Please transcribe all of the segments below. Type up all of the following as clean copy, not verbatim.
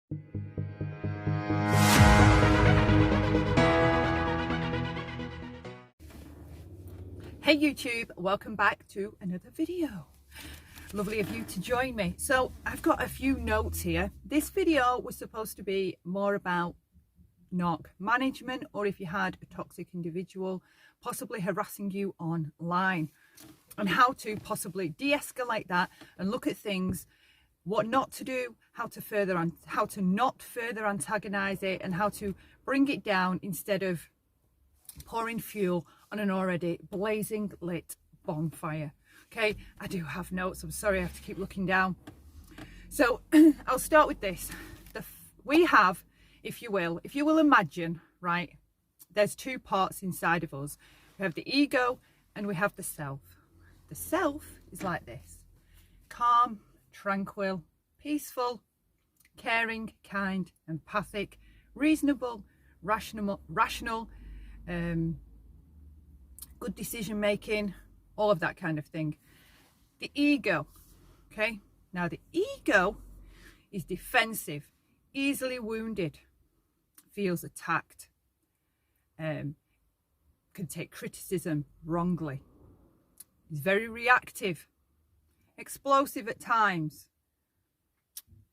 Hey YouTube, welcome back to another video. Lovely of you to join me. So I've got a few notes here. This video was supposed to be more about NOC management, or if you had a toxic individual possibly harassing you online, and how to possibly de-escalate that and look at things, what not to do, how to not further antagonize it, and how to bring it down instead of pouring fuel on an already blazing lit bonfire. Okay, I do have notes. I'm sorry, I have to keep looking down. So I'll start with this. We have, if you will imagine, right, there's two parts inside of us. We have the ego and we have the self. The self is like this: calm, tranquil, peaceful, caring, kind, empathic, reasonable, rational, good decision making, all of that kind of thing. The ego, okay, now the ego is defensive, easily wounded, feels attacked, can take criticism wrongly, is very reactive, explosive at times,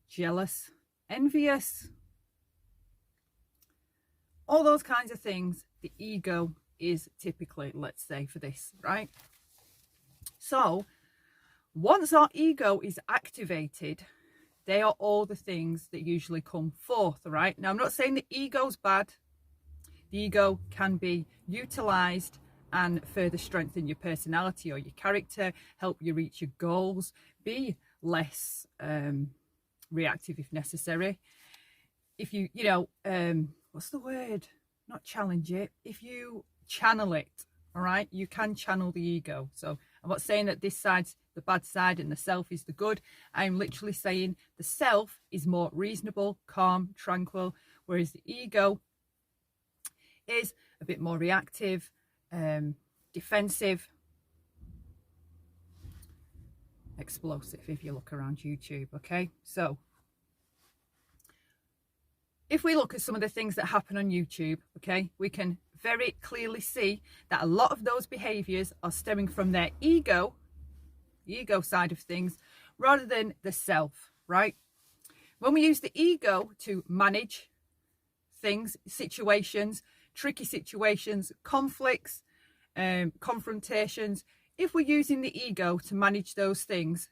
jealous, envious, all those kinds of things. The ego is typically, let's say, for this, right? So once our ego is activated, they are all the things that usually come forth, right? Now, I'm not saying the ego's bad. The ego can be utilized and further strengthen your personality or your character, help you reach your goals, be less reactive if necessary. If you what's the word? Not challenge it. If you channel it, all right, you can channel the ego. So I'm not saying that this side's the bad side and the self is the good. I'm literally saying the self is more reasonable, calm, tranquil, whereas the ego is a bit more reactive, defensive, explosive, if you look around YouTube. Okay, so if we look at some of the things that happen on YouTube, okay, we can very clearly see that a lot of those behaviors are stemming from their ego, the ego side of things, rather than the self, right? When we use the ego to manage things, situations, tricky situations, conflicts, confrontations, if we're using the ego to manage those things,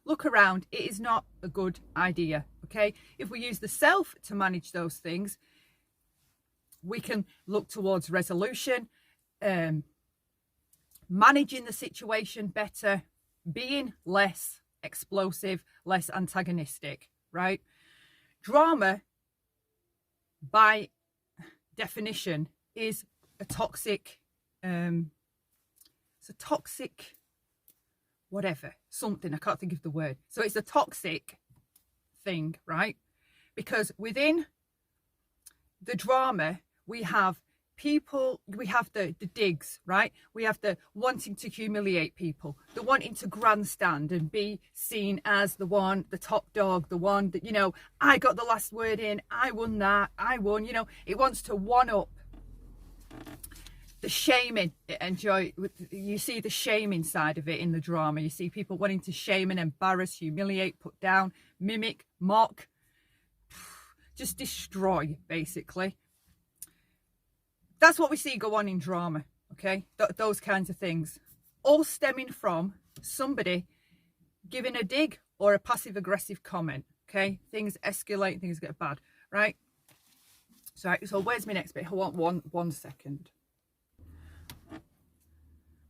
look around, it is not a good idea, okay? If we use the self to manage those things, we can look towards resolution, managing the situation better, being less explosive, less antagonistic, right? Drama, by definition, is a toxic, it's a toxic whatever, something, I can't think of the word. So it's a toxic thing, right? Because within the drama, we have people, we have the digs, right? We have the wanting to humiliate people, the wanting to grandstand and be seen as the one, the top dog, the one that, you know, I got the last word in, I won that, I won, you know, it wants to one up. The shaming, you see the shaming side of it in the drama. You see people wanting to shame and embarrass, humiliate, put down, mimic, mock, just destroy, basically. That's what we see go on in drama, okay? Those kinds of things. All stemming from somebody giving a dig or a passive-aggressive comment, okay? Things escalate, things get bad, right? So where's my next bit? I want one second.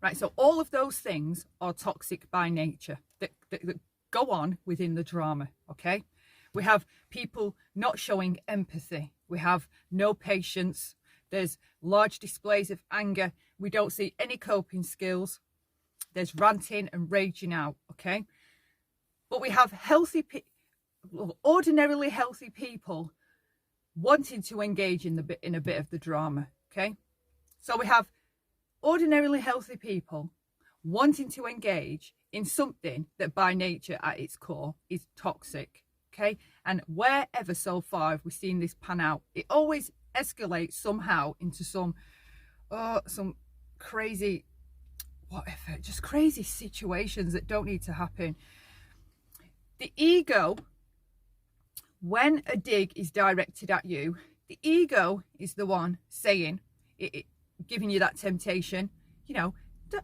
Right, so all of those things are toxic by nature that go on within the drama, okay? We have people not showing empathy. We have no patience. There's large displays of anger. We don't see any coping skills. There's ranting and raging out, okay? But we have ordinarily healthy people wanting to engage in a bit of the drama, okay? So we have ordinarily healthy people wanting to engage in something that by nature at its core is toxic, okay? And wherever so far have we seen this pan out, it always escalates somehow into some crazy, whatever, just crazy situations that don't need to happen. The ego, when a dig is directed at you, the ego is the one saying, giving you that temptation, you know,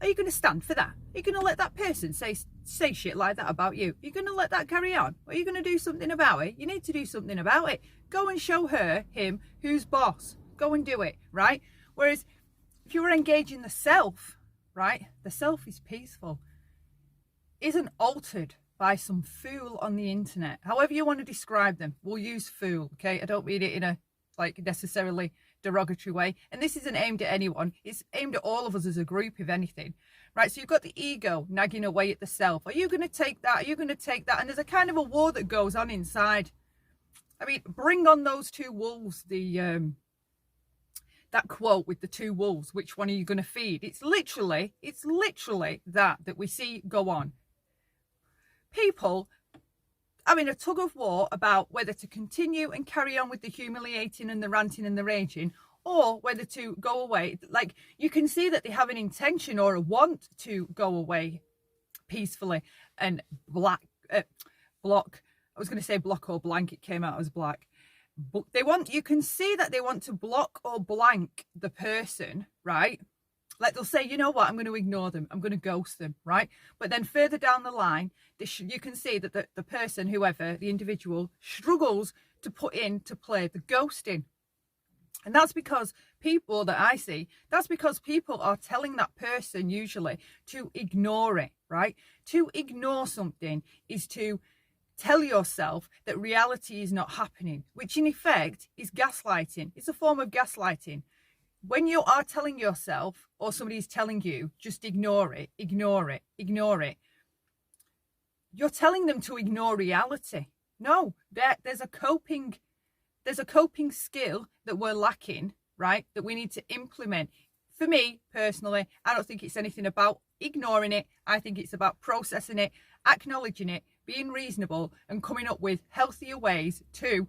are you going to stand for that? Are you going to let that person say shit like that about you? Are you going to let that carry on? Or are you going to do something about it? You need to do something about it. Go and show him, who's boss. Go and do it, right? Whereas if you were engaging the self, right? The self is peaceful, isn't altered by some fool on the internet. However you want to describe them, we'll use fool, okay? I don't mean it in a necessarily derogatory way, and this isn't aimed at anyone, it's aimed at all of us as a group, if anything, right? So you've got the ego nagging away at the self. Are you going to take that? Are you going to take that? And there's a kind of a war that goes on inside. I mean, bring on those two wolves. That quote with the two wolves, which one are you going to feed? It's literally that we see go on. People are in a tug of war about whether to continue and carry on with the humiliating and the ranting and the raging, or whether to go away. Like, you can see that they have an intention or a want to go away peacefully and block. I was going to say block or blank. It came out as black. But you can see that they want to block or blank the person, right? Like, they'll say, you know what, I'm going to ignore them. I'm going to ghost them, right? But then further down the line, you can see that the person, whoever, the individual, struggles to put into play the ghosting. And that's because people that I see, that's because people are telling that person usually to ignore it, right? To ignore something is to tell yourself that reality is not happening, which in effect is gaslighting. It's a form of gaslighting. When you are telling yourself, or somebody's telling you, just ignore it, ignore it, ignore it, you're telling them to ignore reality. No, there's a coping skill that we're lacking, right? That we need to implement. For me, personally, I don't think it's anything about ignoring it. I think it's about processing it, acknowledging it, being reasonable, and coming up with healthier ways to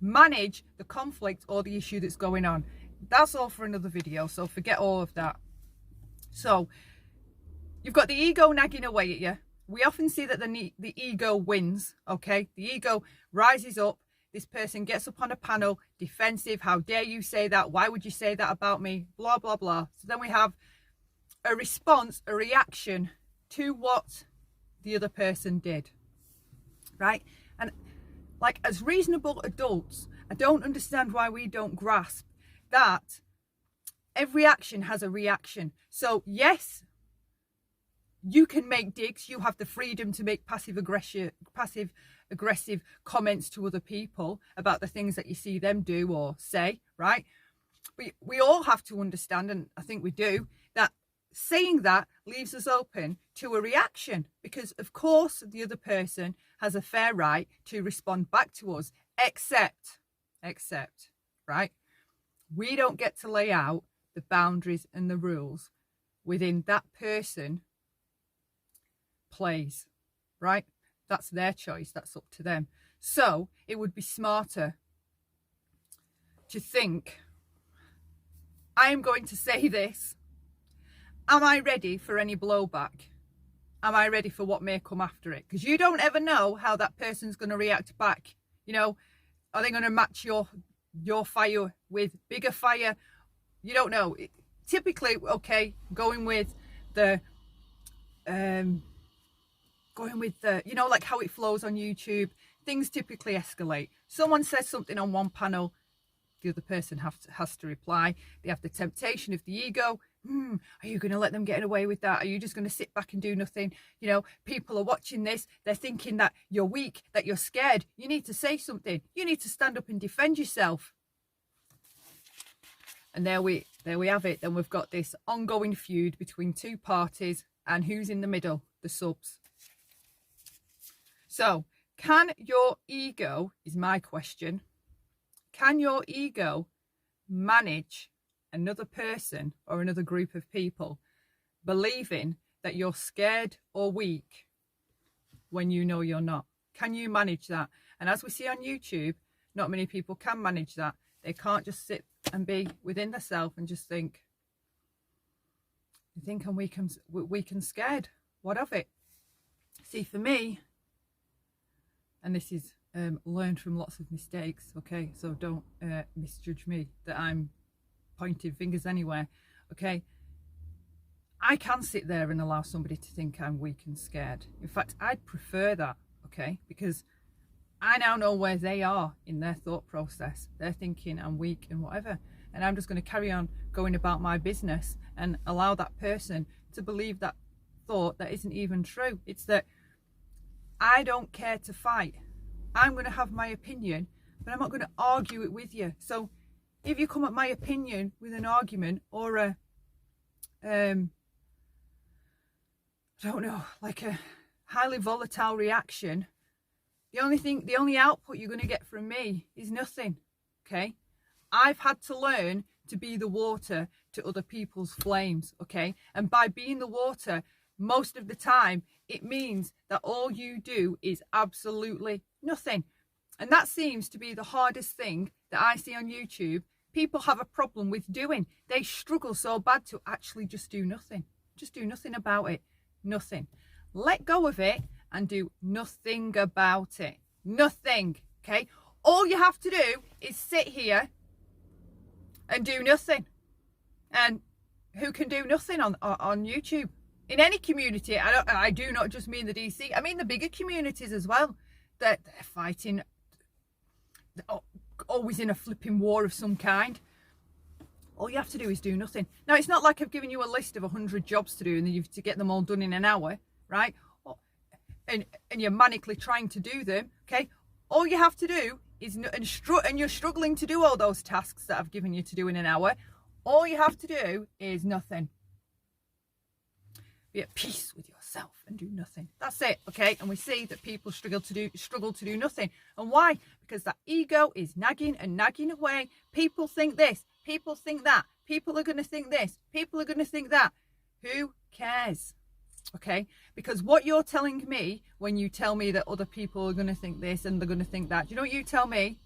manage the conflict or the issue that's going on. That's all for another video, so forget all of that. So you've got the ego nagging away at you. We often see that the ego wins, okay? The ego rises up. This person gets up on a panel, defensive. How dare you say that? Why would you say that about me? Blah, blah, blah. So then we have a response, a reaction to what the other person did, right? And like, as reasonable adults, I don't understand why we don't grasp that every action has a reaction. So yes, you can make digs. You have the freedom to make passive aggressive comments to other people about the things that you see them do or say, right? We all have to understand, and I think we do, that saying that leaves us open to a reaction, because of course the other person has a fair right to respond back to us, except, right? We don't get to lay out the boundaries and the rules within that person plays, right? That's their choice. That's up to them. So it would be smarter to think, I am going to say this. Am I ready for any blowback? Am I ready for what may come after it? Because you don't ever know how that person's going to react back. You know, are they going to match your fire with bigger fire? You don't know. Typically, okay, going with the you know, like how it flows on YouTube, things typically escalate. Someone says something on one panel, the other person has to reply. They have the temptation of the ego. Are you going to let them get away with that? Are you just going to sit back and do nothing? You know, people are watching this. They're thinking that you're weak, that you're scared. You need to say something. You need to stand up and defend yourself. And there we have it. Then we've got this ongoing feud between two parties, and who's in the middle? The subs. So, can your ego, is my question, can your ego manage another person or another group of people believing that you're scared or weak when you know you're not? Can you manage that? And as we see on YouTube, not many people can manage that. They can't just sit and be within themselves and just think, I'm weak and scared. What of it? See, for me, and this is learned from lots of mistakes, okay? So don't misjudge me that I'm pointing fingers anywhere, okay? I can sit there and allow somebody to think I'm weak and scared. In fact, I'd prefer that, okay? Because I now know where they are in their thought process. They're thinking I'm weak and whatever. And I'm just going to carry on going about my business and allow that person to believe that thought that isn't even true. It's that I don't care to fight. I'm going to have my opinion, but I'm not going to argue it with you. So if you come at my opinion with an argument or a, I don't know, like a highly volatile reaction, the only output you're going to get from me is nothing, okay? I've had to learn to be the water to other people's flames, okay? And by being the water, most of the time, it means that all you do is absolutely nothing. And that seems to be the hardest thing that I see on YouTube. People have a problem with doing. They struggle so bad to actually just do nothing. Just do nothing about it. Nothing. Let go of it and do nothing about it. Nothing, okay? All you have to do is sit here and do nothing. And who can do nothing on YouTube? In any community, I do not just mean the DC, I mean the bigger communities as well. They're fighting, always in a flipping war of some kind. All you have to do is do nothing. Now, it's not like I've given you a list of 100 jobs to do and you have to get them all done in an hour, right? And you're manically trying to do them, okay? All you have to do is, and you're struggling to do all those tasks that I've given you to do in an hour. All you have to do is nothing. Be at peace with yourself and do nothing. That's it, okay? And we see that people struggle to do nothing. And why? Because that ego is nagging and nagging away. People think this, people think that, people are going to think this, people are going to think that. Who cares? Okay? Because what you're telling me when you tell me that other people are going to think this and they're going to think that, do you know what you tell me?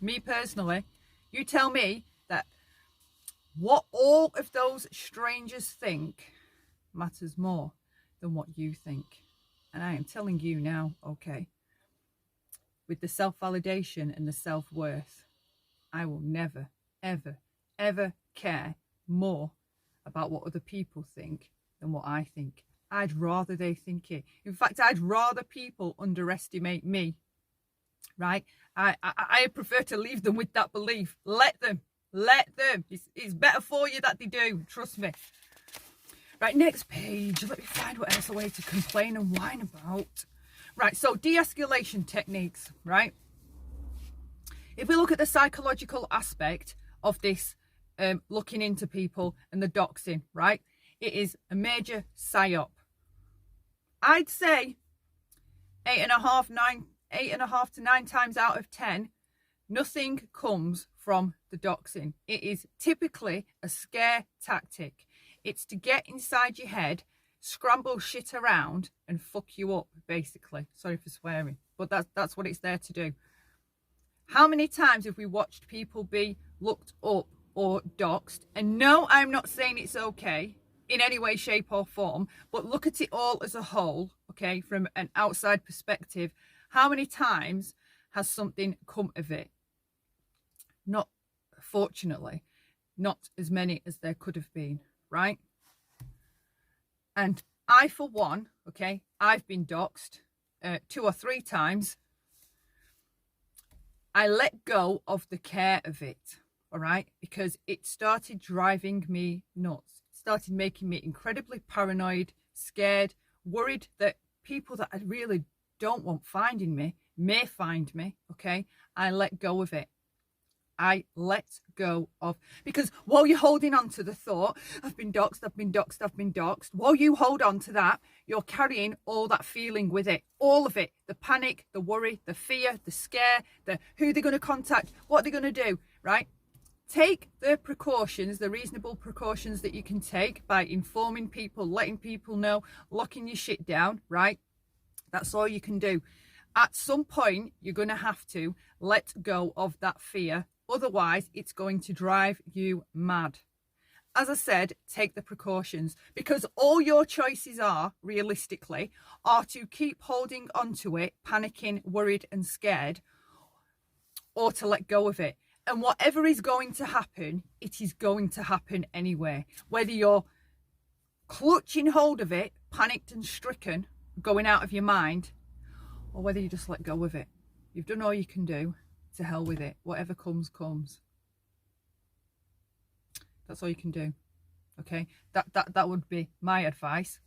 Me personally, you tell me that what all of those strangers think matters more than what you think. And I am telling you now, okay, with the self-validation and the self-worth, I will never, ever, ever care more about what other people think than what I think. I'd rather they think it. In fact, I'd rather people underestimate me, right? I prefer to leave them with that belief. Let them. It's better for you that they do, trust me. Right, next page. Let me find what else a way to complain and whine about. Right, so de-escalation techniques, right? If we look at the psychological aspect of this, looking into people and the doxing, right? It is a major psyop. I'd say 8.5 to 9 times out of 10, nothing comes from the doxing. It is typically a scare tactic. It's to get inside your head, scramble shit around and fuck you up, basically. Sorry for swearing, but that's what it's there to do. How many times have we watched people be looked up or doxed? And no, I'm not saying it's okay in any way, shape or form, but look at it all as a whole, okay, from an outside perspective. How many times has something come of it? Not, fortunately, not as many as there could have been, right? And I, for one, okay, I've been doxed 2 or 3 times. I let go of the care of it, all right, because it started driving me nuts. It started making me incredibly paranoid, scared, worried that people that I really don't want finding me may find me, okay? I let go of it. I let go of, because while you're holding on to the thought, I've been doxed, I've been doxed, I've been doxed, while you hold on to that, you're carrying all that feeling with it, all of it, the panic, the worry, the fear, the scare, the who they're going to contact, what they're going to do, right? Take the precautions, the reasonable precautions that you can take by informing people, letting people know, locking your shit down, right? That's all you can do. At some point, you're going to have to let go of that fear. Otherwise, it's going to drive you mad. As I said, take the precautions, because all your choices are, realistically, are to keep holding onto it, panicking, worried and scared, or to let go of it. And whatever is going to happen, it is going to happen anyway. Whether you're clutching hold of it, panicked and stricken, going out of your mind, or whether you just let go of it. You've done all you can do. To hell with it. Whatever comes, comes. That's all you can do. Okay, that would be my advice.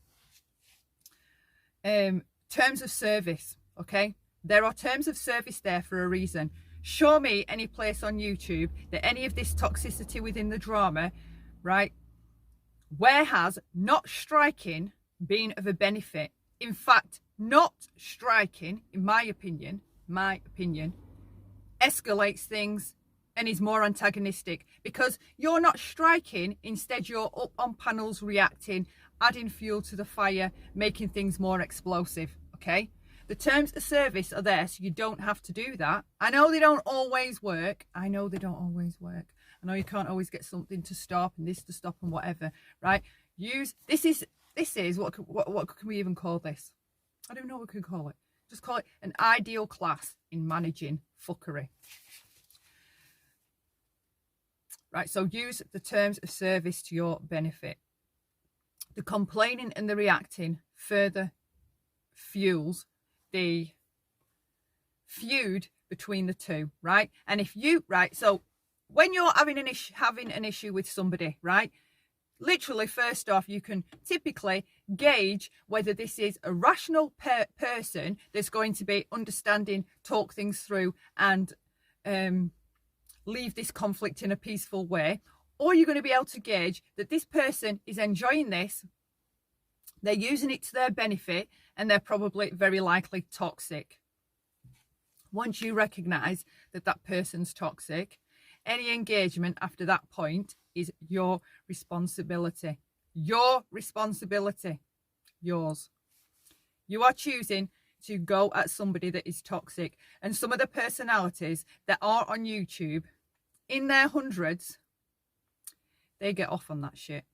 Terms of service. Okay, there are terms of service there for a reason. Show me any place on YouTube that any of this toxicity within the drama, right, where has not striking been of a benefit. In fact, not striking, in my opinion, escalates things and is more antagonistic, because you're not striking, instead you're up on panels reacting, adding fuel to the fire, making things more explosive. Okay, the terms of service are there so you don't have to do that. I know they don't always work. I know you can't always get something to stop and this to stop and whatever, right? Use this is what can we even call this? I don't know what we could call it. Just call it an ideal class in managing fuckery. Right, so use the terms of service to your benefit. The complaining and the reacting further fuels the feud between the two, right? And if you, right, so when you're having an issue with somebody, right, literally, first off, you can typically gauge whether this is a rational person that's going to be understanding, talk things through and leave this conflict in a peaceful way, or you're going to be able to gauge that this person is enjoying this, they're using it to their benefit, and they're probably very likely toxic. Once you recognize that that person's toxic, any engagement after that point is your responsibility. Yours. You are choosing to go at somebody that is toxic. And some of the personalities that are on YouTube, in their hundreds, they get off on that shit.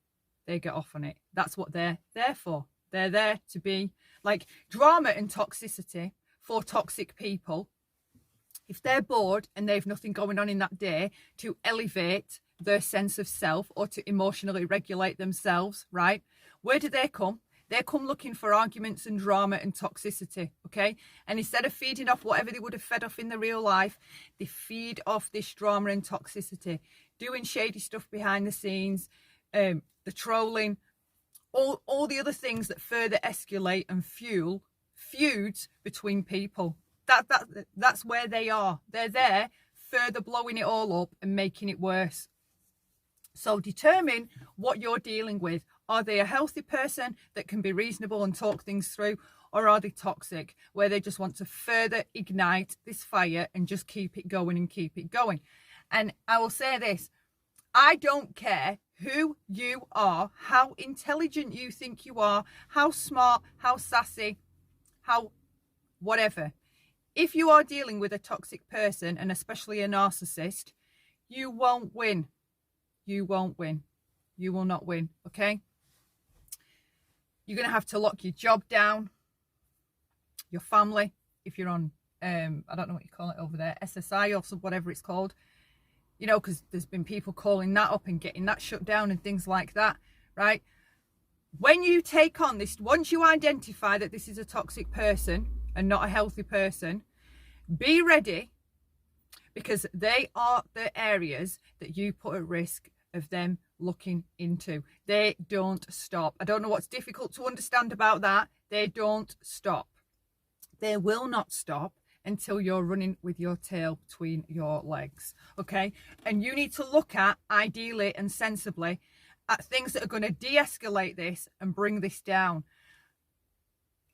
They get off on it. That's what they're there for. They're there to be like drama and toxicity for toxic people. If they're bored and they've nothing going on in that day to elevate their sense of self or to emotionally regulate themselves, right? Where do they come? They come looking for arguments and drama and toxicity, okay? And instead of feeding off whatever they would have fed off in the real life, they feed off this drama and toxicity, doing shady stuff behind the scenes, the trolling, all the other things that further escalate and fuel feuds between people. That's where they are. They're there further blowing it all up and making it worse. So determine what you're dealing with. Are they a healthy person that can be reasonable and talk things through, or are they toxic where they just want to further ignite this fire and just keep it going and keep it going? And I will say this, I don't care who you are, how intelligent you think you are, how smart, how sassy, how whatever. If you are dealing with a toxic person, and especially a narcissist, you won't win. You won't win. You will not win, okay? You're going to have to lock your job down, your family, if you're on, I don't know what you call it over there, SSI or some, whatever it's called, you know, because there's been people calling that up and getting that shut down and things like that, right? When you take on this, once you identify that this is a toxic person and not a healthy person, be ready, because they are the areas that you put at risk of them looking into. They don't stop. I don't know what's difficult to understand about that. They don't stop. They will not stop until you're running with your tail between your legs, okay? And you need to look at, ideally and sensibly, at things that are going to de-escalate this and bring this down.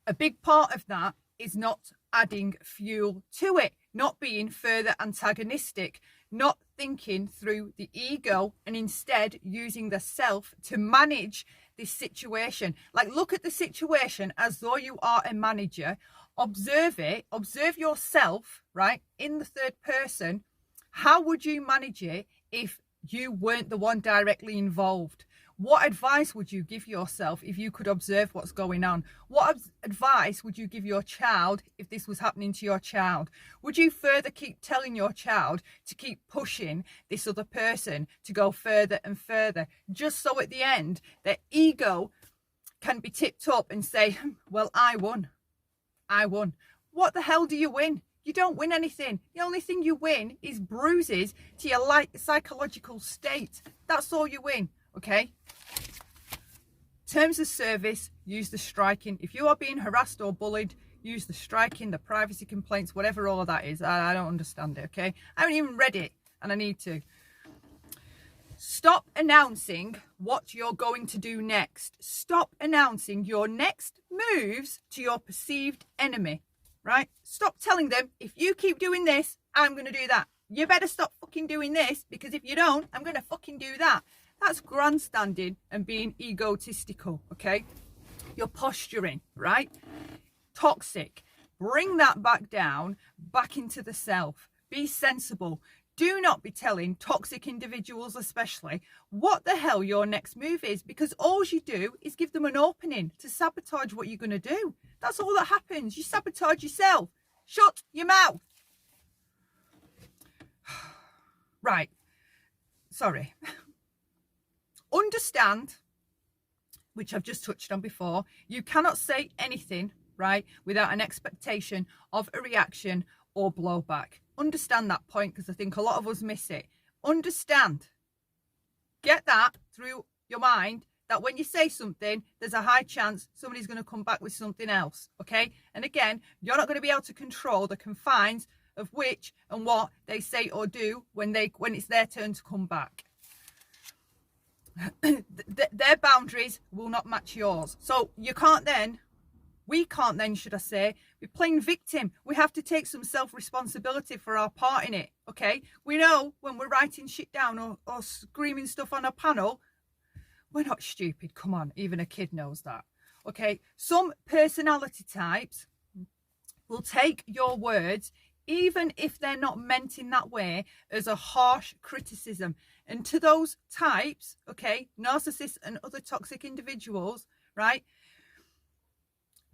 A big part of that is not adding fuel to it, not being further antagonistic, not thinking through the ego, and instead using the self to manage this situation. Like, look at the situation as though you are a manager observe it, observe yourself, right, in the third person. How would you manage it if you weren't the one directly involved? What advice would you give yourself if you could observe what's going on? What advice would you give your child if this was happening to your child? Would you further keep telling your child to keep pushing this other person to go further and further, just so at the end their ego can be tipped up and say, well, I won. I won. What the hell do you win? You don't win anything. The only thing you win is bruises to your psychological state. That's all you win. Okay, terms of service, use the striking. If you are being harassed or bullied, use the striking, the privacy complaints, whatever all of that is. I don't understand it, okay? I haven't even read it, and I need to. Stop announcing what you're going to do next. Stop announcing your next moves to your perceived enemy, right? Stop telling them, if you keep doing this, I'm going to do that. You better stop fucking doing this, because if you don't, I'm going to fucking do that. That's grandstanding and being egotistical, okay? You're posturing, right? Toxic. Bring that back down, back into the self. Be sensible. Do not be telling toxic individuals especially what the hell your next move is, because all you do is give them an opening to sabotage what you're going to do. That's all that happens. You sabotage yourself. Shut your mouth. Right. Sorry. Understand, which I've just touched on before, you cannot say anything, right, without an expectation of a reaction or blowback. Understand that point, because I think a lot of us miss it. Understand. Get that through your mind, that when you say something, there's a high chance somebody's going to come back with something else, okay? And again, you're not going to be able to control the confines of which and what they say or do when it's their turn to come back. Their boundaries will not match yours. So we can't then, should I say, be playing victim. We have to take some self-responsibility for our part in it, okay? We know when we're writing shit down or screaming stuff on a panel, we're not stupid. Come on, even a kid knows that, okay? Some personality types will take your words, even if they're not meant in that way, as a harsh criticism. And to those types, okay, narcissists and other toxic individuals, right,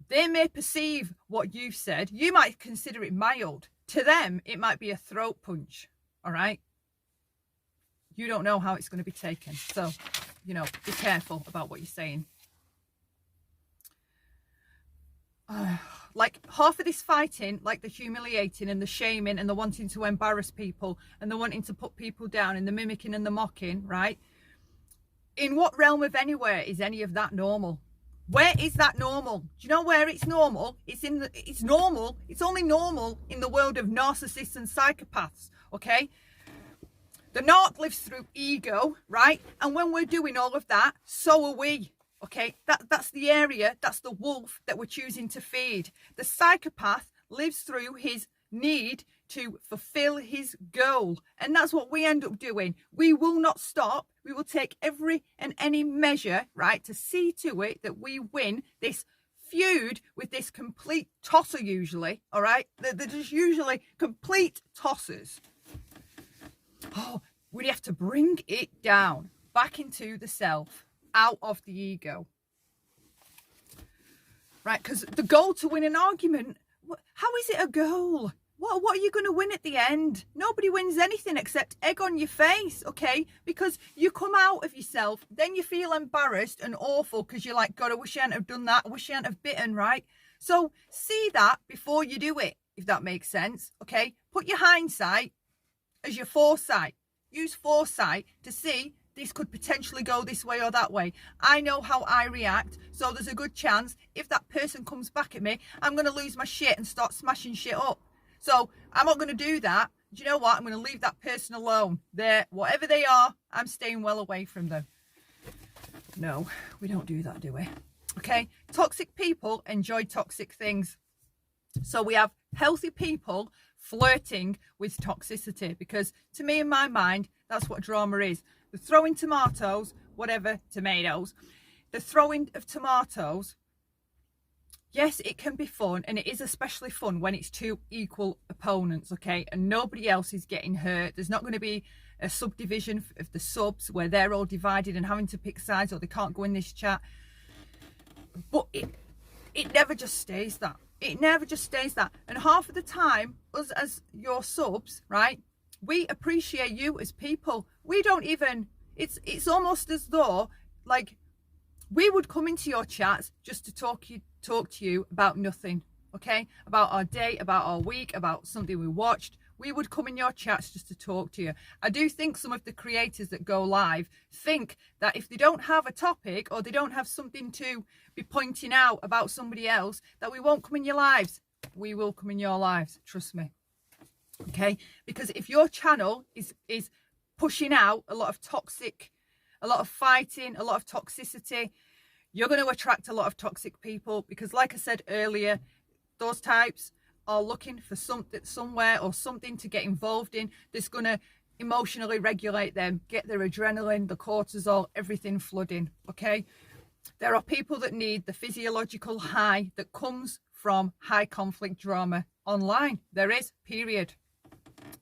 they may perceive what you've said. You might consider it mild. To them, it might be a throat punch, all right? You don't know how it's going to be taken. So, you know, be careful about what you're saying. Like half of this fighting, like the humiliating and the shaming and the wanting to embarrass people and the wanting to put people down and the mimicking and the mocking, right? In what realm of anywhere is any of that normal? Where is that normal? Do you know where it's normal? It's normal. It's only normal in the world of narcissists and psychopaths, okay? The narc lives through ego, right? And when we're doing all of that, so are we. Okay, that's the area, that's the wolf that we're choosing to feed. The psychopath lives through his need to fulfill his goal. And that's what we end up doing. We will not stop. We will take every and any measure, right, to see to it that we win this feud with this complete tosser usually, all right? They're just usually complete tossers. Oh, we have to bring it down, back into the self. Out of the ego, right? Because the goal to win an argument, how is it a goal? What are you going to win at the end? Nobody wins anything except egg on your face, okay? Because you come out of yourself, then you feel embarrassed and awful because you're like, God, I wish I hadn't have done that. I wish I hadn't have bitten, right? So see that before you do it, if that makes sense, okay? Put your hindsight as your foresight. Use foresight to see this could potentially go this way or that way. I know how I react, so there's a good chance if that person comes back at me, I'm going to lose my shit and start smashing shit up. So I'm not going to do that. Do you know what? I'm going to leave that person alone. Whatever they are, I'm staying well away from them. No, we don't do that, do we? Okay, toxic people enjoy toxic things. So we have healthy people flirting with toxicity, because to me, in my mind, that's what drama is. The throwing tomatoes, whatever, tomatoes, the throwing of tomatoes yes, it can be fun, and it is especially fun when it's two equal opponents, okay, and nobody else is getting hurt. There's not going to be a subdivision of the subs where they're all divided and having to pick sides, or they can't go in this chat. But it never just stays that. It never just stays that. And half of the time, us as your subs, right, we appreciate you as people. We don't even, it's almost as though, like, we would come into your chats just to talk to you about nothing, okay? About our day, about our week, about something we watched. We would come in your chats just to talk to you. I do think some of the creators that go live think that if they don't have a topic or they don't have something to be pointing out about somebody else, that we won't come in your lives. We will come in your lives, trust me. Okay? Because if your channel is pushing out a lot of toxic, a lot of fighting, a lot of toxicity, you're going to attract a lot of toxic people, because like I said earlier, those types are looking for something, somewhere or something to get involved in that's going to emotionally regulate them, get their adrenaline, the cortisol, everything flooding, okay? There are people that need the physiological high that comes from high conflict drama online. There is, period.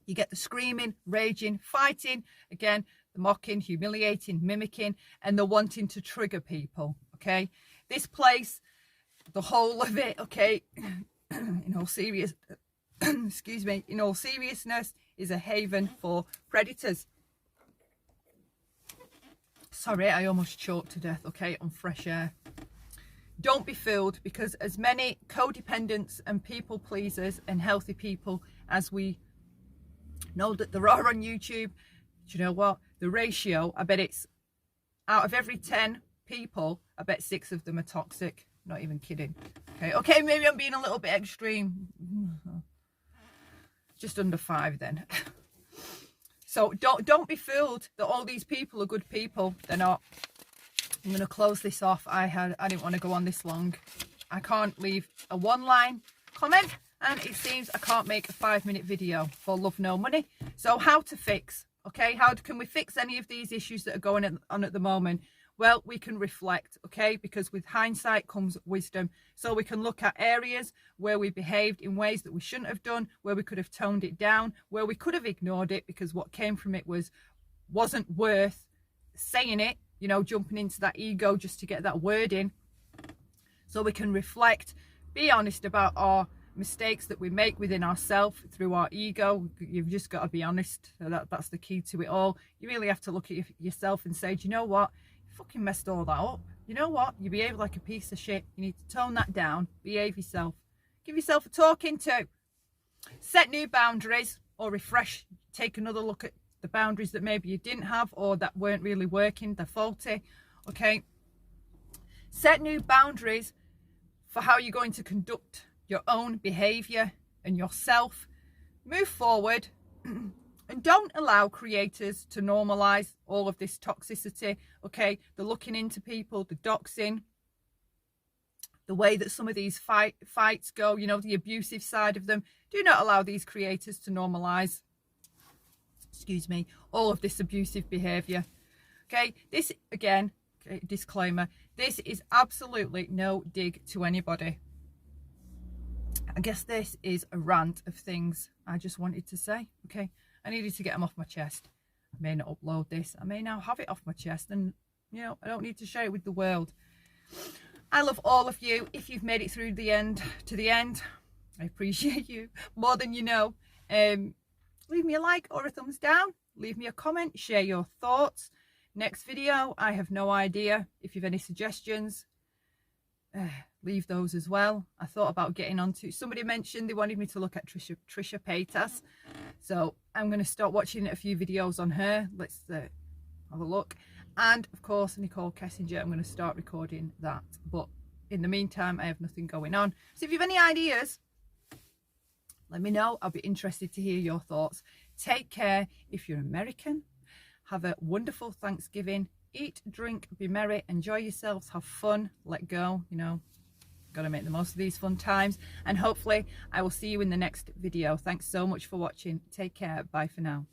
You get the screaming, raging, fighting, again, the mocking, humiliating, mimicking, and the wanting to trigger people, okay? This place, the whole of it, okay, in all excuse me, in all seriousness, is a haven for predators. Sorry, I almost choked to death, okay, on fresh air. Don't be fooled, because as many codependents and people pleasers and healthy people as we know that there are on YouTube, do you know what? The ratio, I bet it's out of every 10 people, I bet 6 of them are toxic. Not even kidding. Okay, maybe I'm being a little bit extreme. Just under 5 then. So don't be fooled that all these people are good people. They're not. I'm going to close this off. I didn't want to go on this long. I can't leave a one-line comment, and it seems I can't make a 5-minute video for love no money. So how to fix, okay? How can we fix any of these issues that are going on at the moment? Well, we can reflect, okay? Because with hindsight comes wisdom. So we can look at areas where we behaved in ways that we shouldn't have done, where we could have toned it down, where we could have ignored it because what came from it wasn't worth saying it, you know, jumping into that ego just to get that word in. So we can reflect, be honest about our mistakes that we make within ourselves through our ego. You've just got to be honest. That's the key to it all. You really have to look at yourself and say, do you know what? Fucking messed all that up. You know what? You behave like a piece of shit. You need to tone that down. Behave yourself. Give yourself a talking to. Set new boundaries or refresh. Take another look at the boundaries that maybe you didn't have or that weren't really working. They're faulty. Okay. Set new boundaries for how you're going to conduct your own behavior and yourself. Move forward. And don't allow creators to normalize all of this toxicity, okay? The looking into people, the doxing, the way that some of these fights go, you know, the abusive side of them. Do not allow these creators to normalize, excuse me, all of this abusive behavior, okay? This, again, okay, disclaimer, this is absolutely no dig to anybody. I guess this is a rant of things I just wanted to say, okay? I needed to get them off my chest. I may not upload this. I may now have it off my chest and, you know, I don't need to share it with the world. I love all of you. If you've made it through to the end, I appreciate you more than you know. Leave me a like or a thumbs down. Leave me a comment. Share your thoughts. Next video, I have no idea. If you've any suggestions, leave those as well. I thought about getting onto, somebody mentioned they wanted me to look at Trisha Paytas, so I'm going to start watching a few videos on her. Let's have a look. And of course Nicole Kessinger, I'm going to start recording that, but in the meantime I have nothing going on. So if you have any ideas, let me know. I'll be interested to hear your thoughts. Take care. If you're American, have a wonderful Thanksgiving. Eat, drink, be merry, enjoy yourselves, have fun, let go, you know, got to make the most of these fun times, and hopefully I will see you in the next video. Thanks so much for watching. Take care. Bye for now.